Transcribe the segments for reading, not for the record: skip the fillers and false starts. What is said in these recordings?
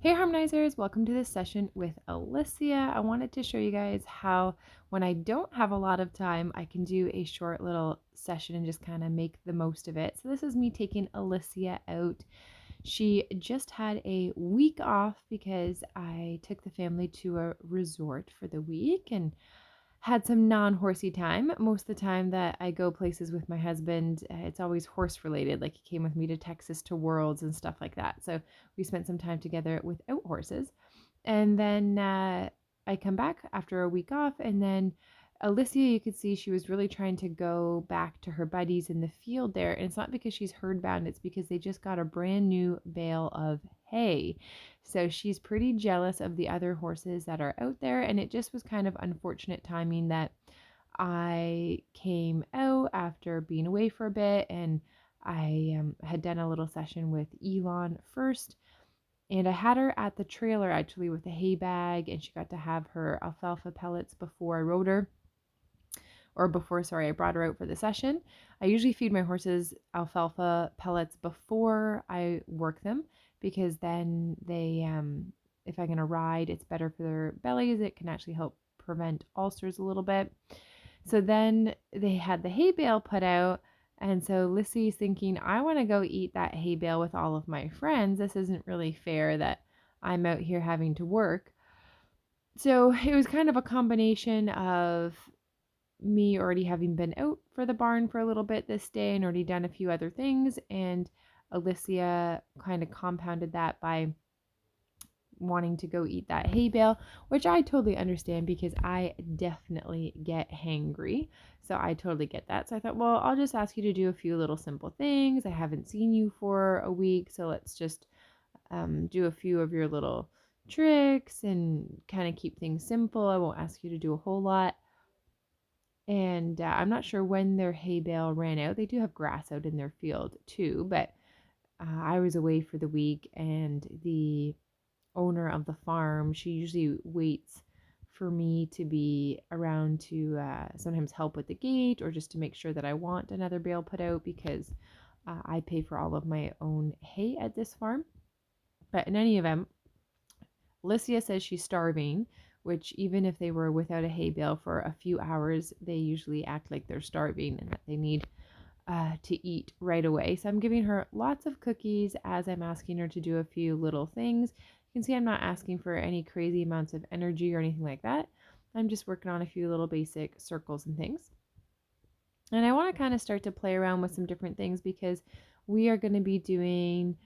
Hey Harmonizers, welcome to this session with Alicia. I wanted to show you guys how when I don't have a lot of time, I can do a short little session and just kind of make the most of it. So this is me taking Alicia out. She just had a week off because I took the family to a resort for the week and had some non-horsey time. Most of the time that I go places with my husband, it's always horse related. Like he came with me to Texas to Worlds and stuff like that. So we spent some time together without horses. And then I come back after a week off, and then Alicia, you could see she was really trying to go back to her buddies in the field there. And it's not because she's herd bound, it's because they just got a brand new bale of hay. So she's pretty jealous of the other horses that are out there. And it just was kind of unfortunate timing that I came out after being away for a bit, and I had done a little session with Elon first. And I had her at the trailer actually with a hay bag, and she got to have her alfalfa pellets before I rode her I brought her out for the session. I usually feed my horses alfalfa pellets before I work them because then they, if I'm going to ride, it's better for their bellies. It can actually help prevent ulcers a little bit. So then they had the hay bale put out. And so Lissy's thinking, I want to go eat that hay bale with all of my friends. This isn't really fair that I'm out here having to work. So it was kind of a combination of me already having been out for the barn for a little bit this day and already done a few other things. And Alicia kind of compounded that by wanting to go eat that hay bale, which I totally understand because I definitely get hangry. So I totally get that. So I thought, well, I'll just ask you to do a few little simple things. I haven't seen you for a week, so let's just do a few of your little tricks and kind of keep things simple. I won't ask you to do a whole lot. And I'm not sure when their hay bale ran out. They do have grass out in their field too, but I was away for the week, and the owner of the farm, she usually waits for me to be around to sometimes help with the gate or just to make sure that I want another bale put out because I pay for all of my own hay at this farm. But in any event, Alicia says she's starving, which even if they were without a hay bale for a few hours, they usually act like they're starving and that they need to eat right away. So I'm giving her lots of cookies as I'm asking her to do a few little things. You can see I'm not asking for any crazy amounts of energy or anything like that. I'm just working on a few little basic circles and things. And I want to kind of start to play around with some different things because we are going to be doing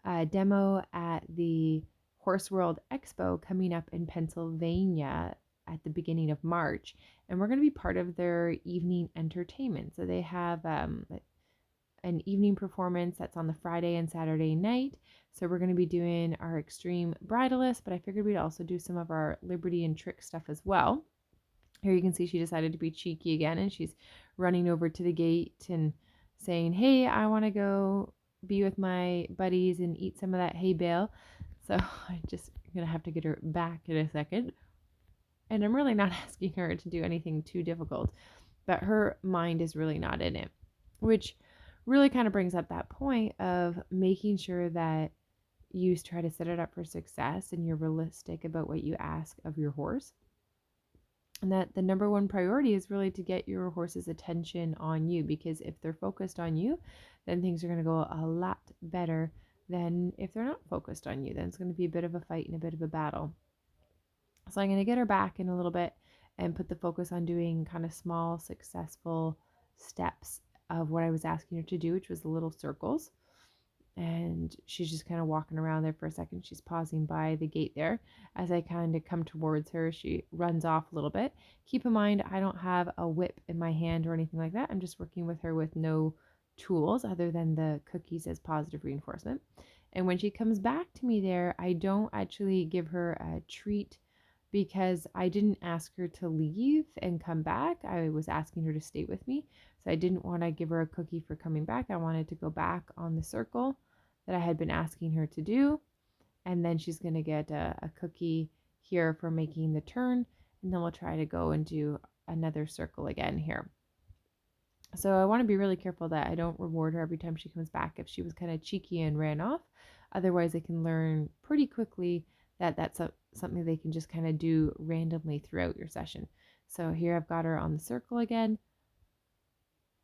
a demo at the Horse World Expo coming up in Pennsylvania at the beginning of March, and we're going to be part of their evening entertainment. So they have an evening performance that's on the Friday and Saturday night. So we're going to be doing our extreme bridalist, but I figured we'd also do some of our liberty and trick stuff as well. Here you can see she decided to be cheeky again, and she's running over to the gate and saying, hey, I want to go be with my buddies and eat some of that hay bale. So I'm just going to have to get her back in a second. And I'm really not asking her to do anything too difficult, but her mind is really not in it, which really kind of brings up that point of making sure that you try to set it up for success and you're realistic about what you ask of your horse. And that the number one priority is really to get your horse's attention on you, because if they're focused on you, then things are going to go a lot better than if they're not focused on you. Then it's going to be a bit of a fight and a bit of a battle. So I'm going to get her back in a little bit and put the focus on doing kind of small, successful steps of what I was asking her to do, which was the little circles. And she's just kind of walking around there for a second. She's pausing by the gate there. As I kind of come towards her, she runs off a little bit. Keep in mind, I don't have a whip in my hand or anything like that. I'm just working with her with no tools other than the cookies as positive reinforcement. And when she comes back to me there, I don't actually give her a treat because I didn't ask her to leave and come back. I was asking her to stay with me. So I didn't want to give her a cookie for coming back. I wanted to go back on the circle that I had been asking her to do. And then she's going to get a cookie here for making the turn. And then we'll try to go and do another circle again here. So I want to be really careful that I don't reward her every time she comes back. If she was kind of cheeky and ran off, Otherwise, they can learn pretty quickly that something they can just kind of do randomly throughout your session. So here I've got her on the circle again.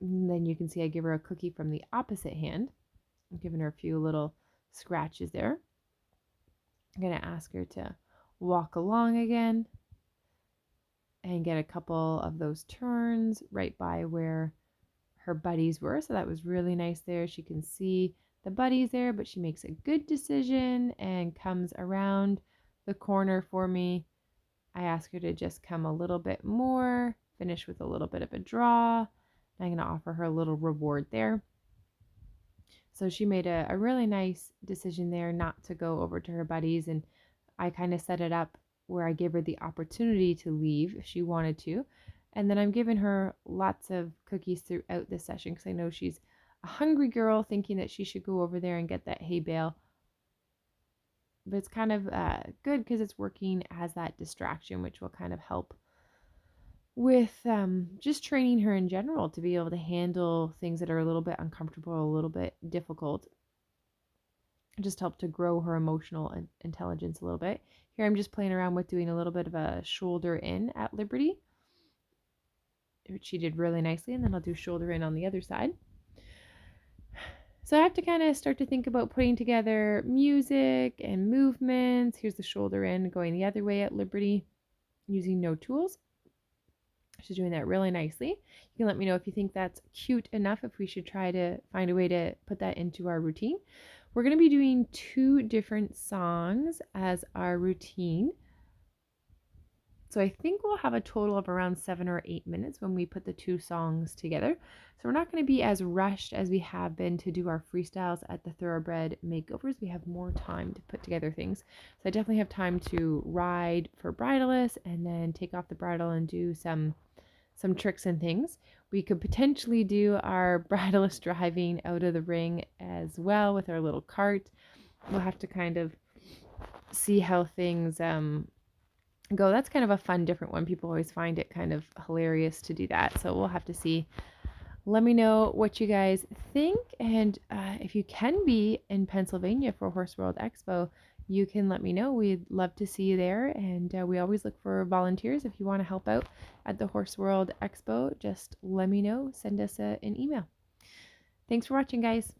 And then you can see I give her a cookie from the opposite hand. I'm giving her a few little scratches there. I'm going to ask her to walk along again and get a couple of those turns right by where her buddies were. So that was really nice there. She can see the buddies there, but she makes a good decision and comes around the corner for me. I ask her to just come a little bit more, finish with a little bit of a draw. I'm going to offer her a little reward there. So she made a really nice decision there not to go over to her buddies, and I kind of set it up where I give her the opportunity to leave if she wanted to. And then I'm giving her lots of cookies throughout the session because I know she's a hungry girl thinking that she should go over there and get that hay bale. But it's kind of good because it's working as that distraction, which will kind of help with just training her in general to be able to handle things that are a little bit uncomfortable, a little bit difficult. Just help to grow her emotional intelligence a little bit. Here I'm just playing around with doing a little bit of a shoulder in at Liberty, which she did really nicely, and then I'll do shoulder in on the other side. So I have to kind of start to think about putting together music and movements. Here's the shoulder in going the other way at Liberty using no tools. She's doing that really nicely. You can let me know if you think that's cute enough, if we should try to find a way to put that into our routine. We're going to be doing 2 different songs as our routine. So I think we'll have a total of around 7 or 8 minutes when we put the 2 songs together. So we're not going to be as rushed as we have been to do our freestyles at the Thoroughbred makeovers. We have more time to put together things. So I definitely have time to ride for bridleless and then take off the bridle and do some tricks and things. We could potentially do our bridleless driving out of the ring as well with our little cart. We'll have to kind of see how things go. That's kind of a fun, different one. People always find it kind of hilarious to do that. So we'll have to see. Let me know what you guys think. And if you can be in Pennsylvania for Horse World Expo, you can let me know. We'd love to see you there. And we always look for volunteers. If you want to help out at the Horse World Expo, just let me know. Send us an email. Thanks for watching, guys.